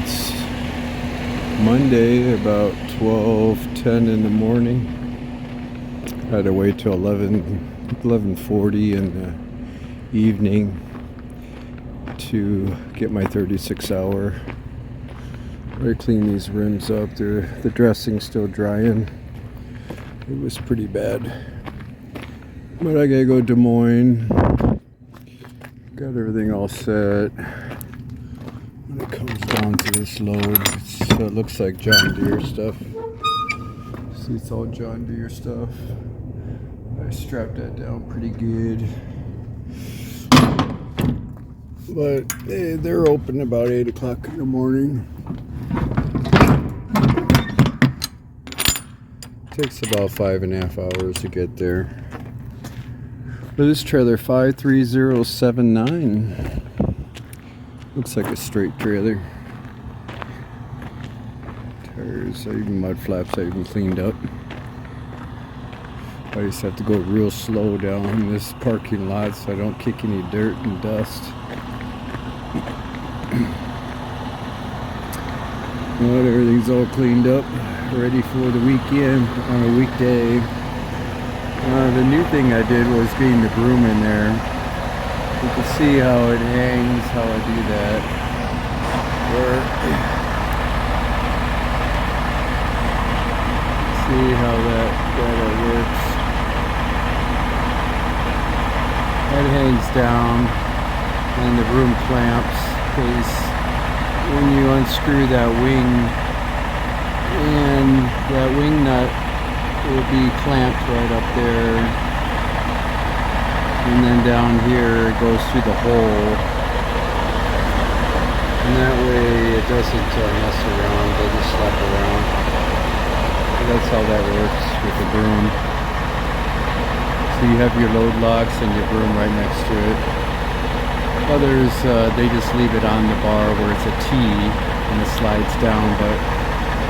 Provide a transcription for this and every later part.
It's Monday, about 12:10 in the morning. I had to wait till 11:40 in the evening to get my 36-hour. I clean these rims up. The dressing's still drying. It was pretty bad. But I gotta go to Des Moines. Got everything all set. When it comes down to this load, it looks like John Deere stuff. See, it's all John Deere stuff. I strapped that down pretty good. But they're open about 8 o'clock in the morning. Takes about 5.5 hours to get there. But this trailer 53079 looks like a straight trailer. Tires, even mud flaps, I even cleaned up. I just have to go real slow down this parking lot so I don't kick any dirt and dust. But everything's all cleaned up, ready for the weekend on a weekday. The new thing I did was getting the broom in there. You can see how it hangs, how I do that. See how that works. That hangs down, and the broom clamps, because when you unscrew that wing, and that wing nut will be clamped right up there, and then down here it goes through the hole, and that way it doesn't mess around, doesn't slap around. So that's how that works with the broom. So you have your load locks and your broom right next to it. Others, they just leave it on the bar where it's a T and it slides down, but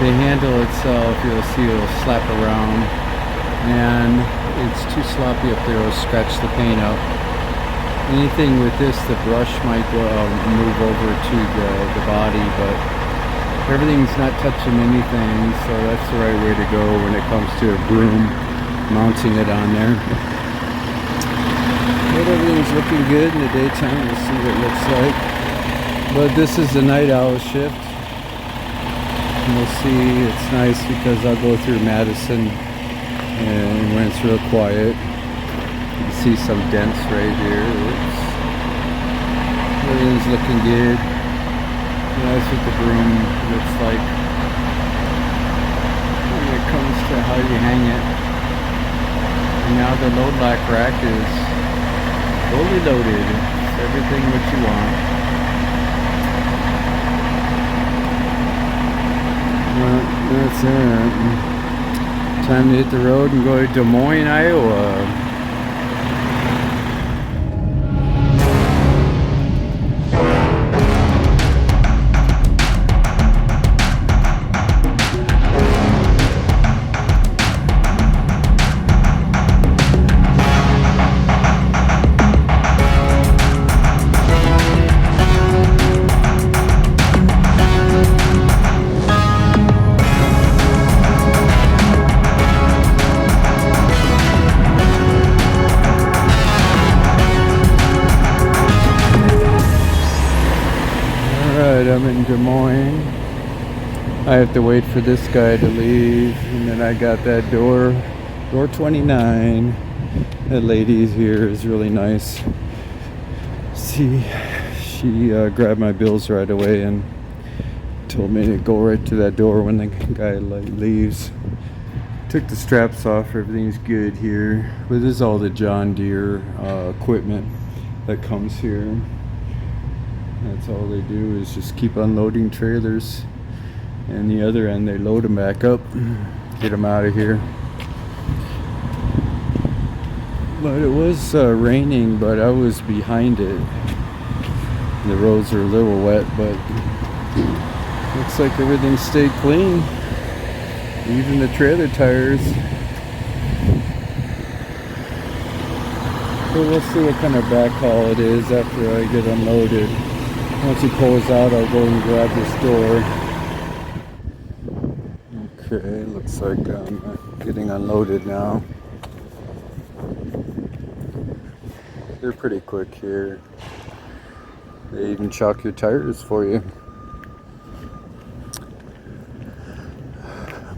the handle itself, you'll see it'll slap around, and it's too sloppy up there, it'll scratch the paint up. Anything with this, the brush might move over to the body, but everything's not touching anything, so that's the right way to go when it comes to a broom, mounting it on there. But everything's looking good in the daytime. We'll see what it looks like. But this is the night owl shift. And we'll see. It's nice because I'll go through Madison, and when it's real quiet, you can see some dents right here. Everything's looking good. And that's what the broom looks like when it comes to how you hang it. And now the load lock rack is fully loaded. It's everything what you want. Well, that's it. Time to hit the road and go to Des Moines, Iowa. I'm in Des Moines. I have to wait for this guy to leave, and then I got that door 29. That lady here is really nice. See, she grabbed my bills right away and told me to go right to that door when the guy leaves. Took the straps off, everything's good here. But this is all the John Deere equipment that comes here. That's all they do is just keep unloading trailers, and the other end they load them back up, get them out of here. But it was raining, but I was behind it. The roads are a little wet, but looks like everything stayed clean, even the trailer tires. So we'll see what kind of backhaul it is after I get unloaded. Once he pulls out, I'll go and grab this door. Okay, looks like I'm getting unloaded now. They're pretty quick here. They even chalk your tires for you.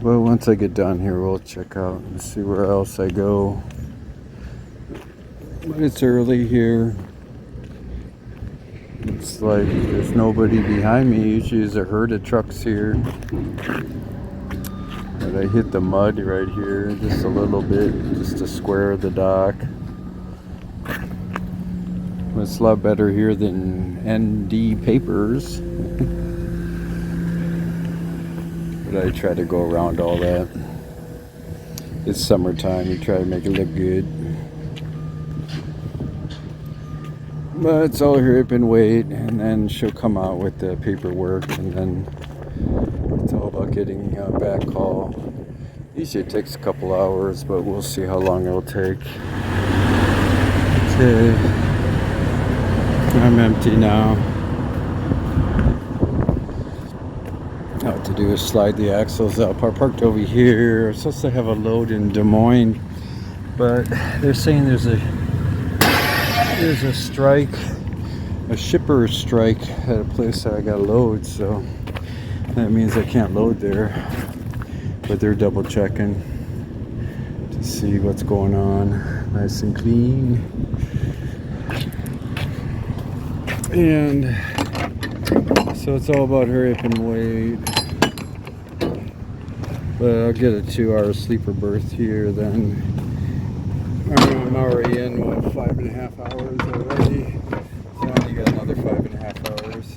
But once I get done here, we'll check out and see where else I go. But it's early here. It's like there's nobody behind me. Usually there's a herd of trucks here. But I hit the mud right here just a little bit, just to square the dock. It's a lot better here than ND Papers. But I try to go around all that. It's summertime, you try to make it look good. But it's all hurry up and wait, and then she'll come out with the paperwork, and then it's all about getting a back call. Usually it takes a couple hours, but we'll see how long it'll take. Okay, I'm empty now. All I have to do is slide the axles up. I parked over here. I'm supposed to have a load in Des Moines, but they're saying there's a strike, a shipper strike at a place that I got to load, so that means I can't load there. But they're double checking to see what's going on. Nice and clean. And so it's all about hurry up and wait. But I'll get a 2-hour sleeper berth here then. I'm already in 5.5 hours already. So I only got another 5.5 hours.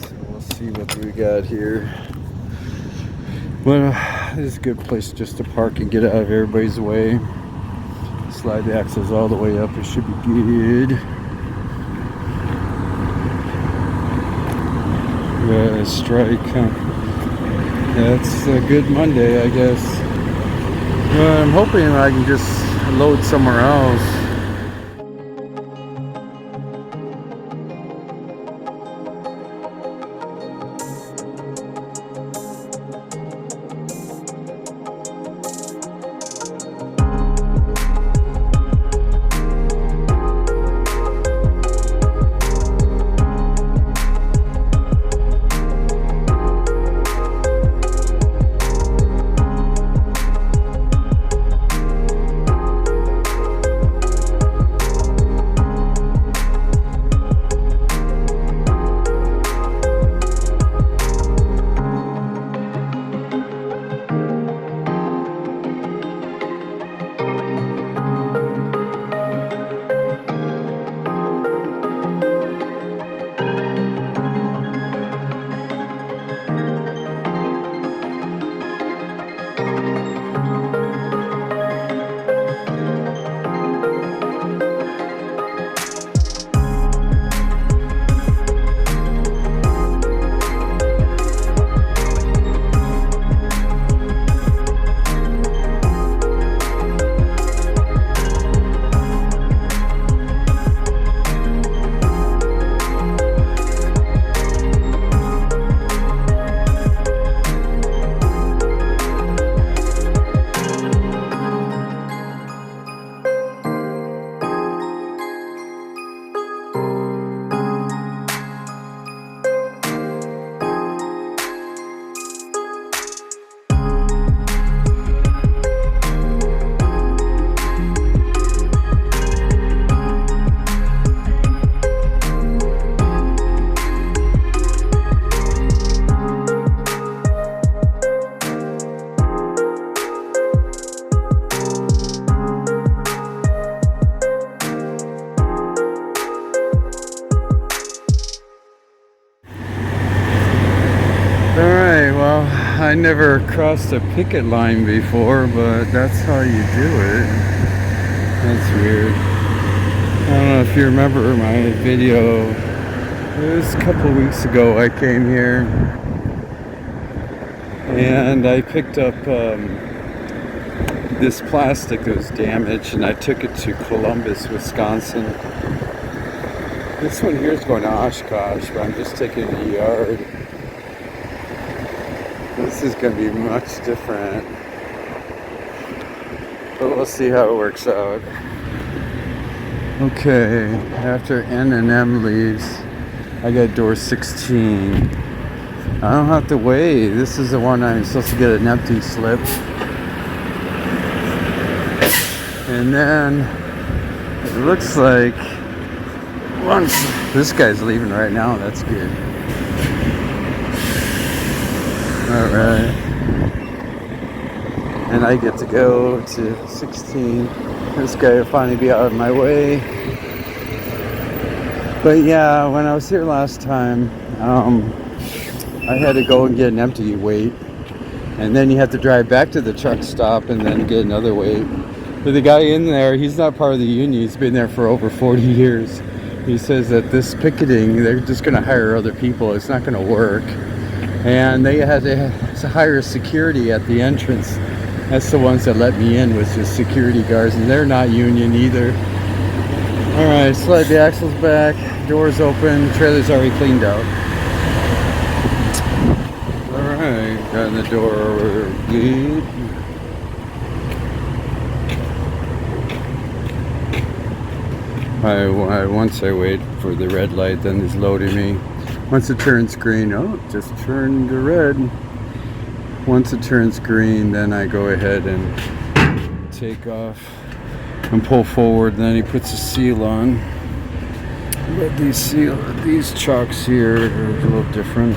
So we'll see what we got here. But this is a good place just to park and get out of everybody's way. Slide the axles all the way up. It should be good. Strike, huh? Yeah, it's a good Monday, I guess. I'm hoping I can just load somewhere else. I never crossed a picket line before, but that's how you do it. That's weird. I don't know if you remember my video. It was a couple of weeks ago I came here and I picked up this plastic that was damaged, and I took it to Columbus, Wisconsin. This one here is going to Oshkosh, but I'm just taking the yard. This is going to be much different. But we'll see how it works out. Okay, after N&M leaves, I got door 16. I don't have to wait. This is the one I'm supposed to get an empty slip. And then it looks like once this guy's leaving right now, that's good. All right. And I get to go to 16. This guy will finally be out of my way. But yeah, when I was here last time, I had to go and get an empty weight. And then you have to drive back to the truck stop and then get another weight. But the guy in there, he's not part of the union. He's been there for over 40 years. He says that this picketing, they're just going to hire other people. It's not going to work. And they had to hire security at the entrance. That's the ones that let me in, was just security guards. And they're not union either. All right, slide the axles back. Doors open. Trailer's already cleaned out. All right, got in the door. Good. Once I wait for the red light, then it's loading me. Once it turns green, oh, it just turned to red. Once it turns green, then I go ahead and take off and pull forward. Then he puts a seal on. But these chocks here are a little different.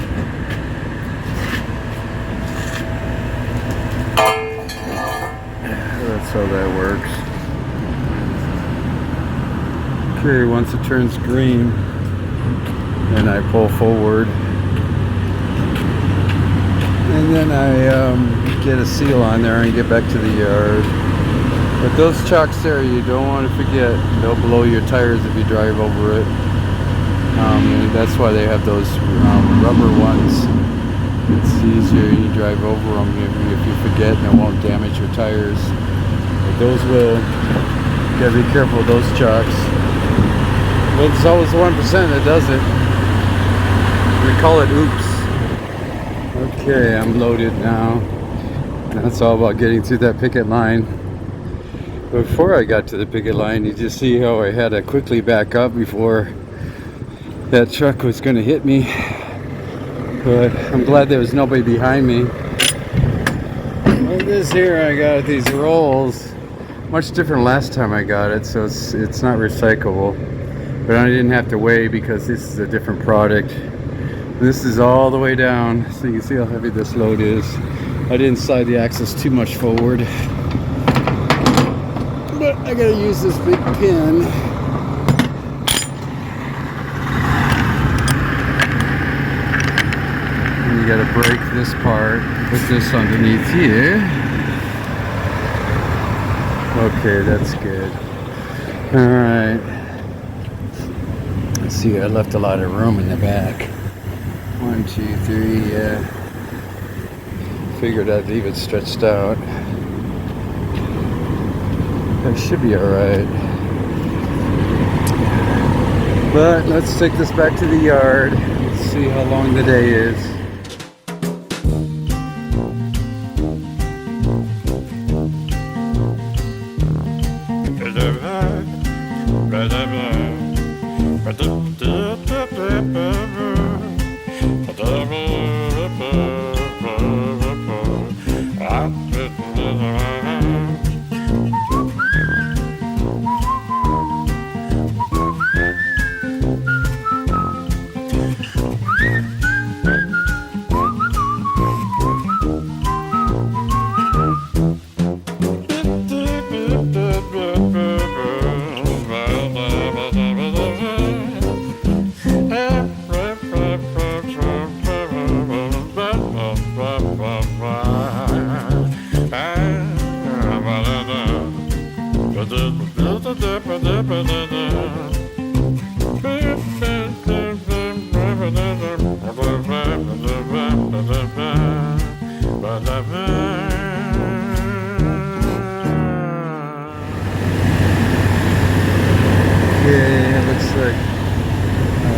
That's how that works. Okay, once it turns green, then I pull forward, and then I get a seal on there and get back to the yard. But those chocks there, you don't want to forget, they'll blow your tires if you drive over it. And that's why they have those rubber ones. It's easier, you drive over them if you forget, and it won't damage your tires. But those will. You gotta be careful with those chocks. But it's always the 1% that does it. We call it oops. Okay, I'm loaded now. That's all about getting through that picket line. Before I got to the picket line, you just see how I had to quickly back up before that truck was going to hit me. But I'm glad there was nobody behind me. Like this here, I got these rolls. Much different last time I got it, so it's not recyclable. But I didn't have to weigh because this is a different product. This is all the way down, so you can see how heavy this load is. I didn't slide the axles too much forward. But I gotta use this big pin. And you gotta break this part, put this underneath here. Okay, that's good. Alright. Let's see, I left a lot of room in the back. 1, 2, 3, yeah. Figured I'd leave it stretched out. That should be alright. But let's take this back to the yard. Let's see how long the day is.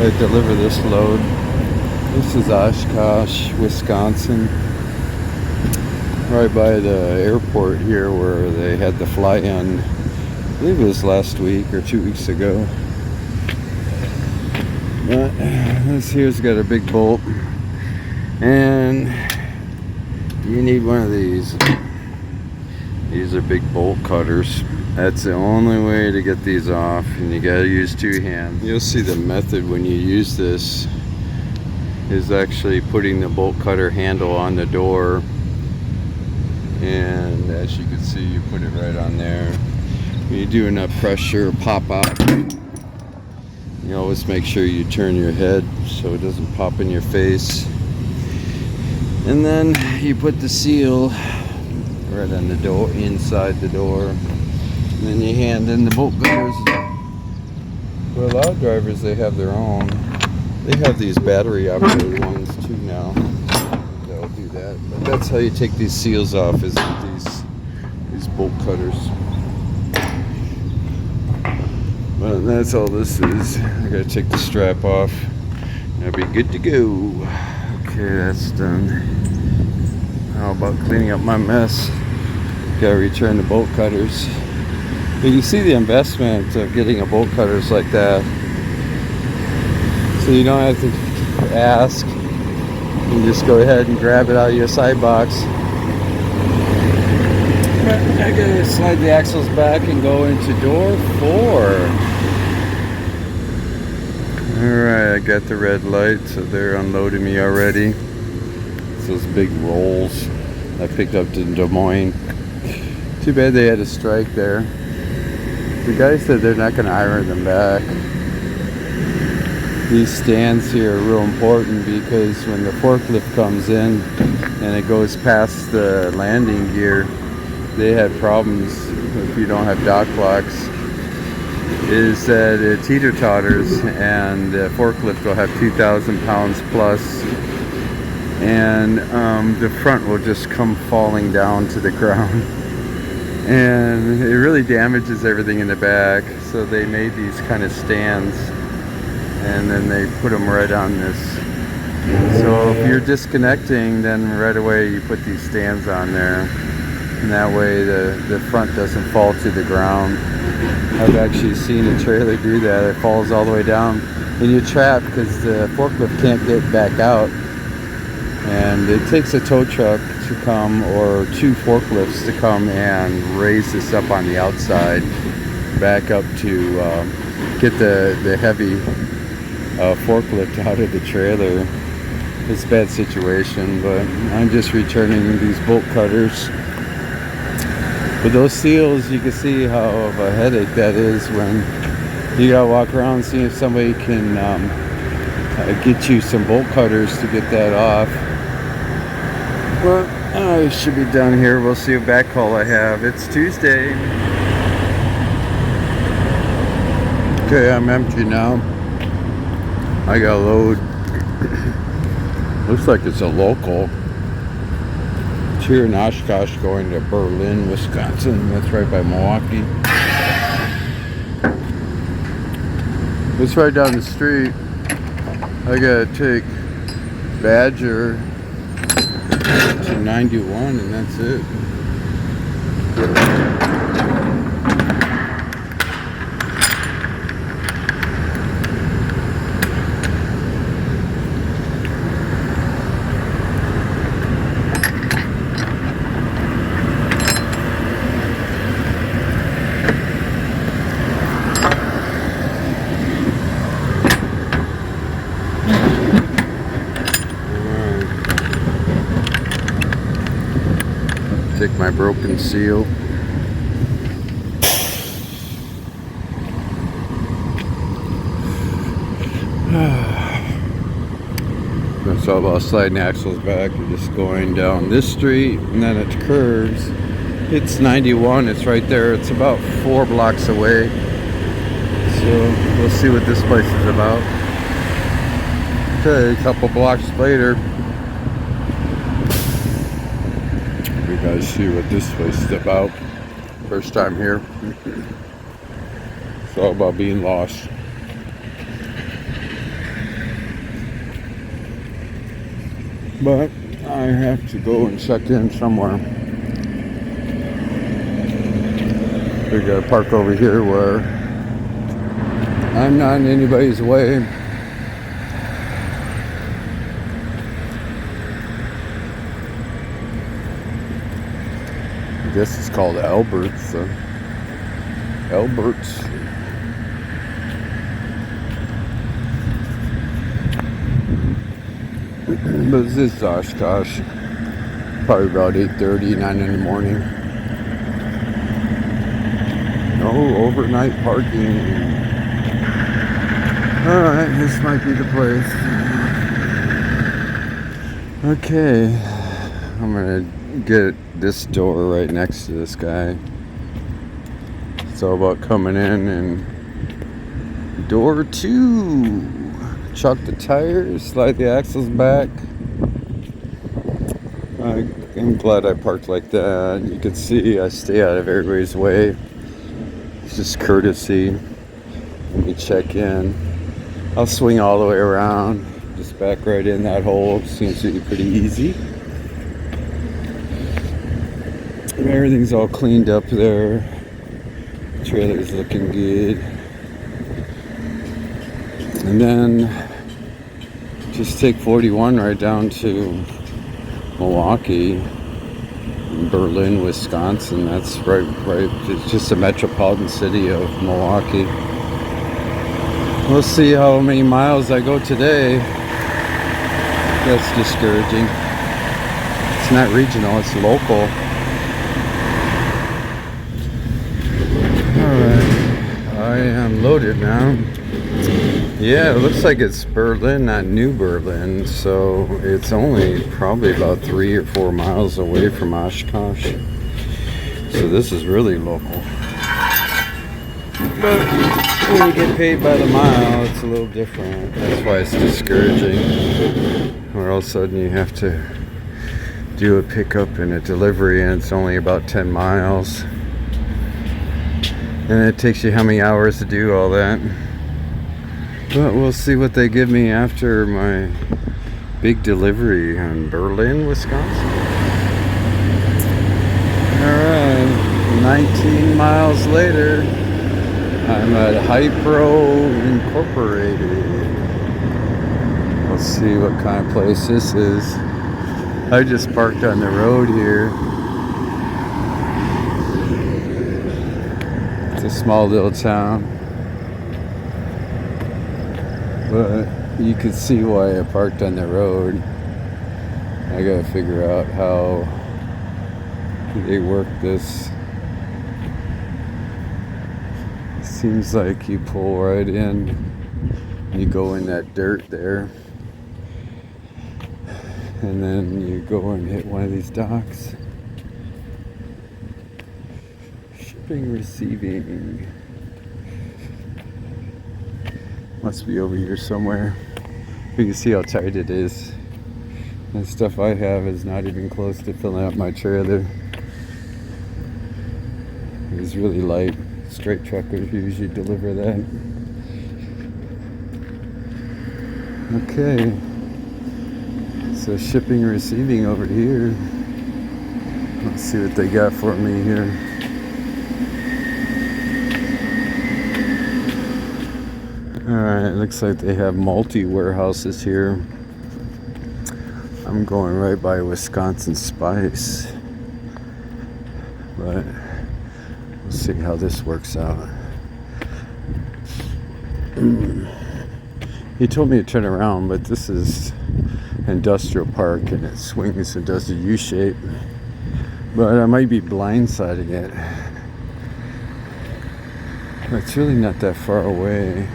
I deliver this load. This is Oshkosh, Wisconsin. Right by the airport here where they had the fly-in. I believe it was last week or 2 weeks ago. But this here's got a big bolt. And you need one of these. These are big bolt cutters. That's the only way to get these off, and you gotta use 2 hands. You'll see the method when you use this is actually putting the bolt cutter handle on the door, and as you can see, you put it right on there. When you do enough pressure, pop out. You always make sure you turn your head so it doesn't pop in your face, and then you put the seal right on the door, inside the door. And then you hand in the bolt cutters. For a lot of drivers, they have their own. They have these battery operated ones too now. They'll do that. But that's how you take these seals off, is with these bolt cutters. But that's all this is. I gotta take the strap off. I'll be good to go. Okay, that's done. How about cleaning up my mess? Gotta return the bolt cutters. You can see the investment of getting a bolt cutters like that. So you don't have to ask. You can just go ahead and grab it out of your side box. I gotta slide the axles back and go into door 4. Alright, I got the red light, so they're unloading me already. It's those big rolls I picked up in Des Moines. Too bad they had a strike there. The guy said they're not going to iron them back. These stands here are real important because when the forklift comes in and it goes past the landing gear, they had problems if you don't have dock locks. Is that it teeter-totters and the forklift will have 2,000 pounds plus, and the front will just come falling down to the ground. And it really damages everything in the back, so they made these kind of stands, and then they put them right on this. So if you're disconnecting, then right away you put these stands on there, and that way the front doesn't fall to the ground. I've actually seen a trailer do that. It falls all the way down, and you're trapped because the forklift can't get back out. And it takes a tow truck to come, or 2 forklifts to come and raise this up on the outside, back up to get the heavy forklift out of the trailer. It's a bad situation, but I'm just returning these bolt cutters. With those seals, you can see how of a headache that is when you gotta walk around and see if somebody can get you some bolt cutters to get that off. Well, I should be done here. We'll see what backhaul I have. It's Tuesday. Okay, I'm empty now. I got a load. Looks like it's a local. It's here in Oshkosh going to Berlin, Wisconsin. That's right by Milwaukee. It's right down the street. I gotta take Badger to 91, and that's it. Take my broken seal. That's all about sliding axles back. You're just going down this street and then it curves. It's 91, it's right there. It's about 4 blocks away. So we'll see what this place is about. Okay, a couple blocks later. You guys see what this place is about. First time here. It's all about being lost. But I have to go and check in somewhere. We gotta park over here where I'm not in anybody's way. I guess it's called Albert's. Albert's. But this is Oshkosh. Probably about 8:30, 9 in the morning. No overnight parking. Alright, this might be the place. Okay. I'm gonna get this door right next to this guy. It's all about coming in and door 2. Chuck the tires, slide the axles back. I'm glad I parked like that. You can see I stay out of everybody's way. It's just courtesy. Let me check in. I'll swing all the way around. Just back right in that hole. Seems to be pretty easy. Everything's all cleaned up there. Trailer's looking good. And then just take 41 right down to Milwaukee, Berlin, Wisconsin. That's right. It's just a metropolitan city of Milwaukee. We'll see how many miles I go today. That's discouraging. It's not regional, it's local. Alright, I am loaded now. Yeah, it looks like it's Berlin, not New Berlin, so it's only probably about 3 or 4 miles away from Oshkosh. So this is really local. But when you get paid by the mile, it's a little different. That's why it's discouraging. Or all of a sudden you have to do a pickup and a delivery and it's only about 10 miles. And it takes you how many hours to do all that? But we'll see what they give me after my big delivery in Berlin, Wisconsin. Alright, 19 miles later, I'm at Hypro Incorporated. Let's see what kind of place this is. I just parked on the road here. It's a small little town. But you can see why I parked on the road. I gotta figure out how they work this. Seems like you pull right in, you go in that dirt there, and then you go and hit one of these docks. Shipping, receiving. Must be over here somewhere. You can see how tight it is. The stuff I have is not even close to filling up my trailer. It's really light. Straight truckers usually deliver that. Okay. So shipping and receiving over here. Let's see what they got for me here. Alright, looks like they have multi-warehouses here. I'm going right by Wisconsin Spice. But we'll see how this works out. He told me to turn around, but this is industrial park and it swings and does a U-shape. But I might be blindsiding it. But it's really not that far away.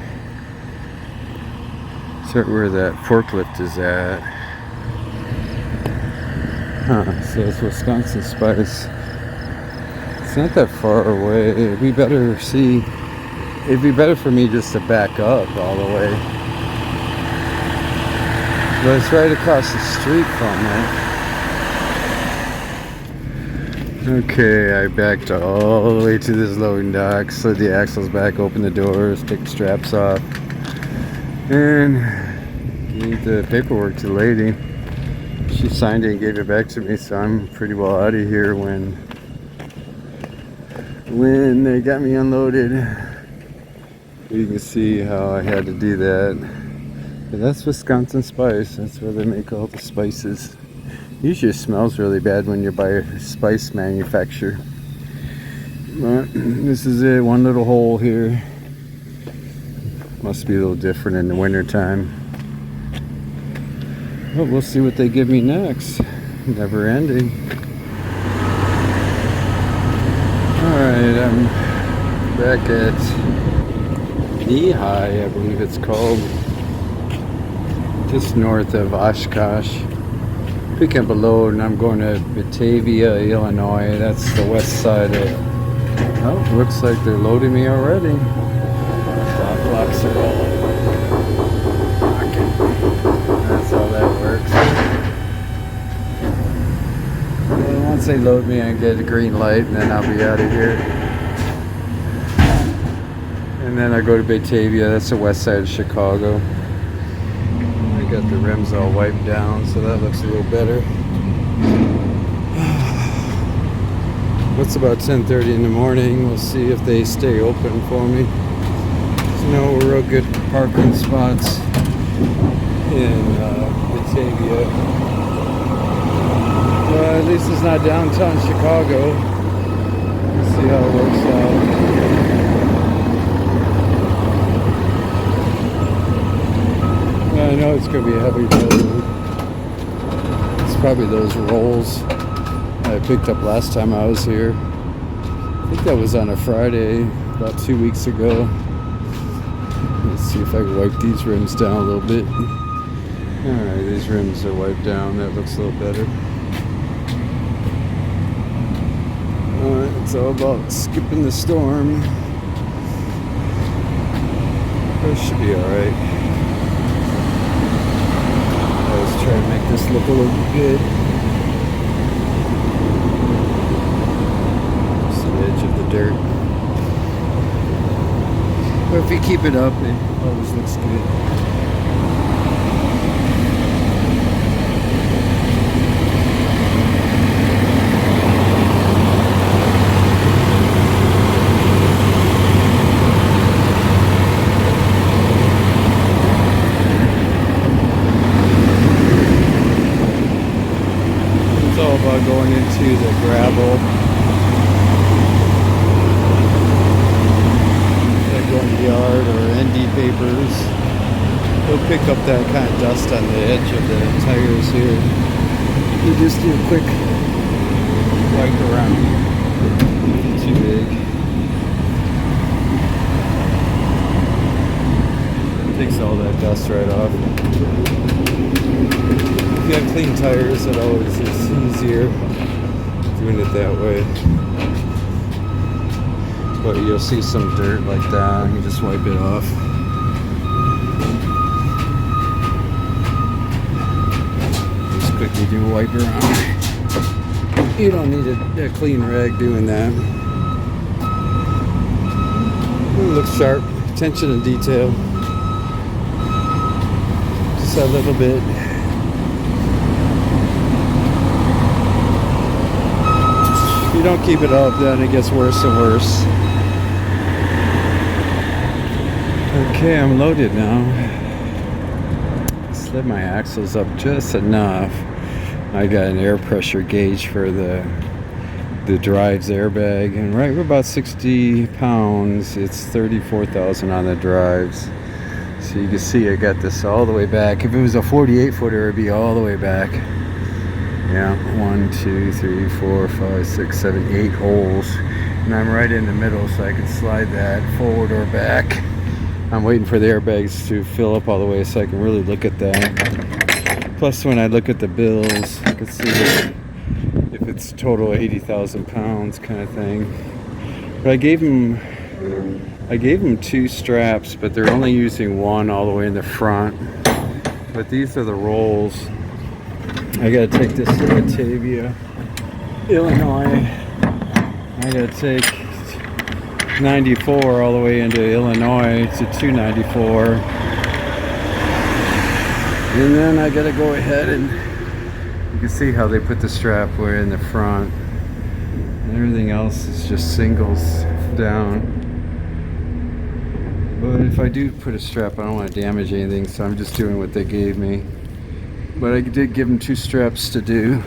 Right where that forklift is at. So it's Wisconsin Spice. It's not that far away. It'd be better for me just to back up all the way. But it's right across the street from it. Okay, I backed all the way to this loading dock, slid the axles back, opened the doors, took the straps off, and gave the paperwork to the lady. She signed it and gave it back to me, so I'm pretty well out of here when they got me unloaded. You can see how I had to do that. But that's Wisconsin Spice. That's where they make all the spices. Usually it smells really bad when you're by a spice manufacturer. But this is it, one little hole here. Must be a little different in the winter time. But we'll see what they give me next. Never ending. Alright, I'm back at Lehi, I believe it's called. Just north of Oshkosh. Picking up a load and I'm going to Batavia, Illinois. That's the west side of... Oh, looks like they're loading me already. Stop blocks are all. Okay. That's how that works. Well, once they load me, I get a green light and then I'll be out of here. And then I go to Batavia. That's the west side of Chicago. I got the rims all wiped down, so that looks a little better. It's about 10:30 in the morning. We'll see if they stay open for me. There's no real good parking spots in Batavia. Well, at least it's not downtown Chicago. Let's see how it works out. I know it's going to be a heavy load. It's probably those rolls I picked up last time I was here. I think that was on a Friday about 2 weeks ago. Let's see if I can wipe these rims down a little bit. Alright, these rims are wiped down. That looks a little better. Alright, it's all about skipping the storm. That should be alright. Try to make this look a little good. Just the edge of the dirt. But if you keep it up, it always looks good. Going into the gravel, like going to the yard or ND papers. They'll pick up that kind of dust on the edge of the tires here. You just do a quick wipe around. Too big. Takes all that dust right off. If you have clean tires, it always is easier doing it that way. But you'll see some dirt like that, you just wipe it off. Just quickly do a wipe around. You don't need a clean rag doing that. It looks sharp, attention to detail. Just a little bit. If you don't keep it up, then it gets worse and worse. Okay, I'm loaded now. Slid my axles up just enough. I got an air pressure gauge for the drive's airbag, and right, we're about 60 pounds. It's 34,000 on the drives. So you can see I got this all the way back. If it was a 48 footer, it'd be all the way back. Yeah, 1, 2, 3, 4, 5, 6, 7, 8 holes. And I'm right in the middle, so I can slide that forward or back. I'm waiting for the airbags to fill up all the way so I can really look at that. Plus, when I look at the bills, I can see if it's total 80,000 pounds kind of thing. But I gave them 2 straps, but they're only using one all the way in the front. But these are the rolls. I gotta take this to Batavia, Illinois. I gotta take 94 all the way into Illinois to 294. And then I gotta go ahead and can see how they put the strap way in the front. And everything else is just singles down. But if I do put a strap, I don't want to damage anything, so I'm just doing what they gave me. But I did give them 2 straps to do.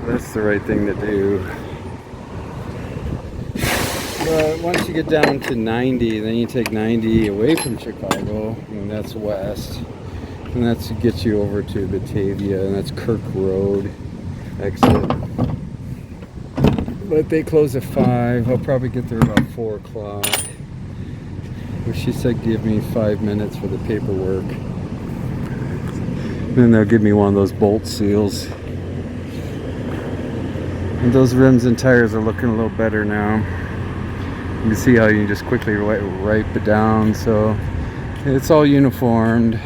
That's the right thing to do. But once you get down to 90, then you take 90 away from Chicago, and that's west. And that's gets you over to Batavia, and that's Kirk Road exit. But they close at 5. I'll probably get there about 4 o'clock. But she said give me 5 minutes for the paperwork. Then they'll give me one of those bolt seals. And those rims and tires are looking a little better now. You can see how you can just quickly wipe it down. So it's all uniformed.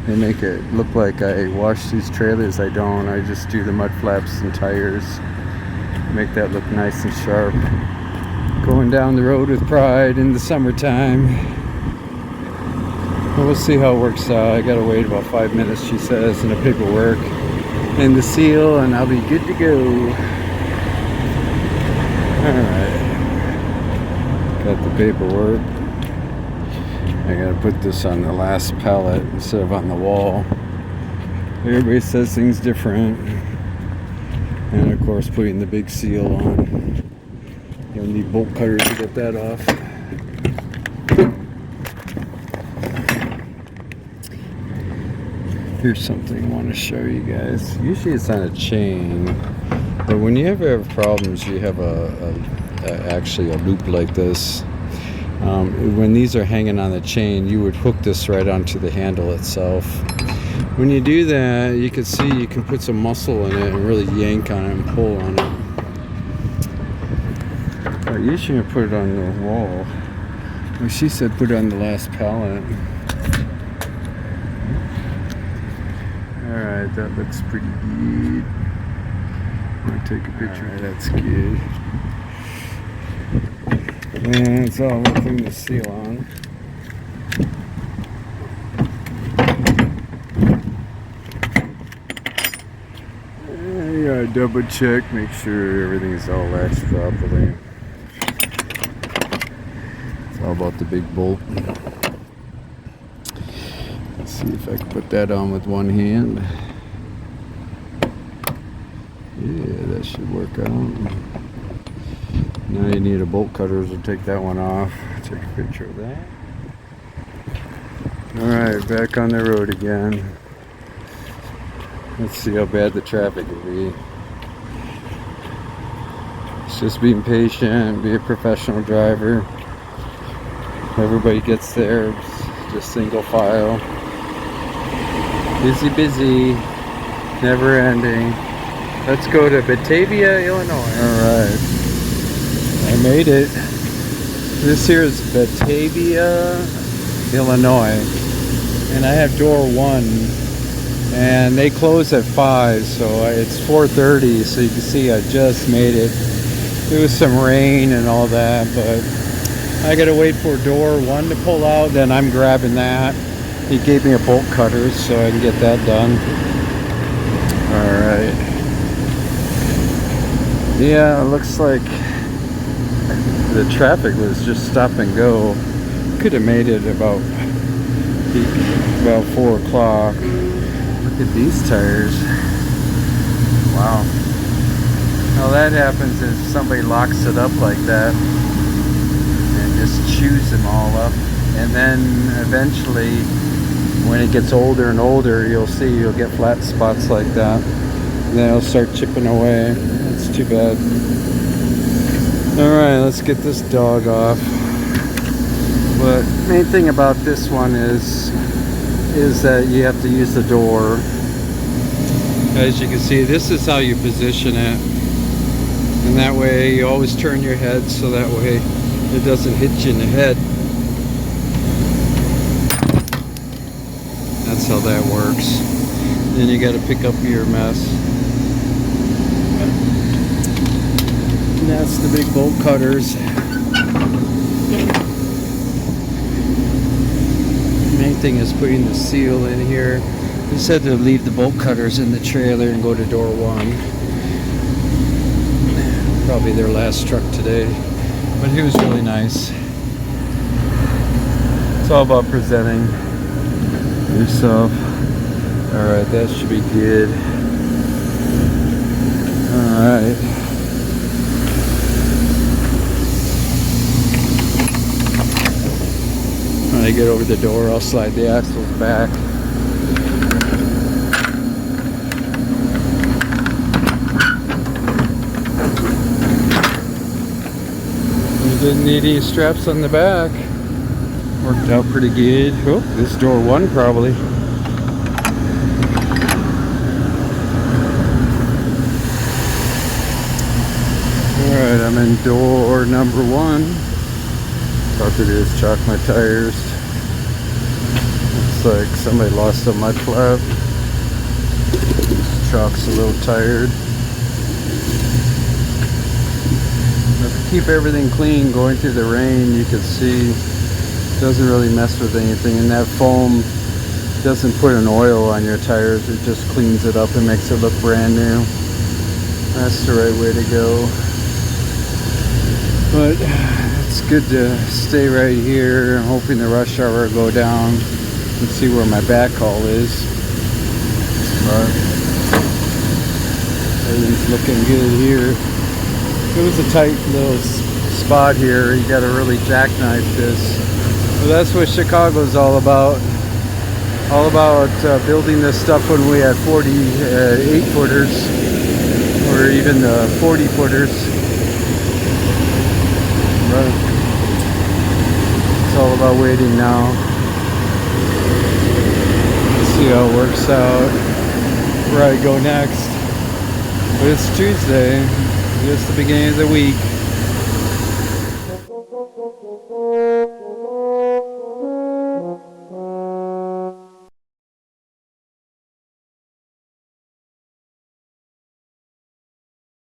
They make it look like I wash these trailers. I don't. I just do the mud flaps and tires. Make that look nice and sharp. Going down the road with pride in the summertime. But we'll see how it works out. I gotta wait about 5 minutes, she says, in the paperwork and the seal, and I'll be good to go. Alright. Got the paperwork. I gotta put this on the last pallet instead of on the wall. Everybody says things different. And of course putting the big seal on. You'll need bolt cutters to get that off. Here's something I want to show you guys. Usually it's on a chain, but when you ever have problems, you have actually a loop like this. When these are hanging on the chain, you would hook this right onto the handle itself. When you do that, you can see you can put some muscle in it and really yank on it and pull on it. But usually you put it on the wall. Well, she said put it on the last pallet. Alright, that looks pretty good. I'm gonna take a picture. Alright, that's good. And it's all putting the seal on. And you gotta double check, make sure everything's all latched properly. It's all about the big bolt. Let's see if I can put that on with one hand. Yeah, that should work out. Now you need a bolt cutter to take that one off. Take a picture of that. Alright, back on the road again. Let's see how bad the traffic will be. It's just being patient, be a professional driver. Everybody gets there, just single file. Busy, busy, never ending. Let's go to Batavia, Illinois. Alright. I made it. This here is Batavia, Illinois. And I have door 1. And they close at 5, so it's 4:30, so you can see I just made it. There was some rain and all that, but I gotta wait for door 1 to pull out, then I'm grabbing that. He gave me a bolt cutter so I can get that done. Alright. Yeah, it looks like the traffic was just stop and go. Could have made it about 4 o'clock. Look at these tires. Wow. Now that happens if somebody locks it up like that and just chews them all up. And then eventually, when it gets older and older, you'll get flat spots like that. And then it'll start chipping away. That's too bad. Alright, let's get this dog off. But main thing about this one is that you have to use the door. As you can see, this is how you position it. And that way you always turn your head so that way it doesn't hit you in the head. That's how that works. Then you got to pick up your mess. And that's the big bolt cutters. Main main thing is putting the seal in here. He said to leave the bolt cutters in the trailer and go to door 1. Probably their last truck today. But he was really nice. It's all about presenting yourself. Alright, that should be good. Alright. When I get over the door, I'll slide the axles back. You didn't need any straps on the back. Worked out pretty good. Oh, this door 1 probably. Alright, I'm in door number 1. About to do is chalk my tires. Looks like somebody lost on my flap. This chalk's a little tired. If you keep everything clean going through the rain, you can see it doesn't really mess with anything, and that foam doesn't put an oil on your tires. It just cleans it up and makes it look brand new. That's the right way to go. But it's good to stay right here. I'm hoping the rush hour will go down and see where my backhaul is. But everything's looking good here. It was a tight little spot here. You got to really jackknife this. Well, that's what Chicago's all about. All about building this stuff when we had 48 footers or even 40 footers. But it's all about waiting now. Let's see how it works out. Where I go next. But it's Tuesday. Just the beginning of the week.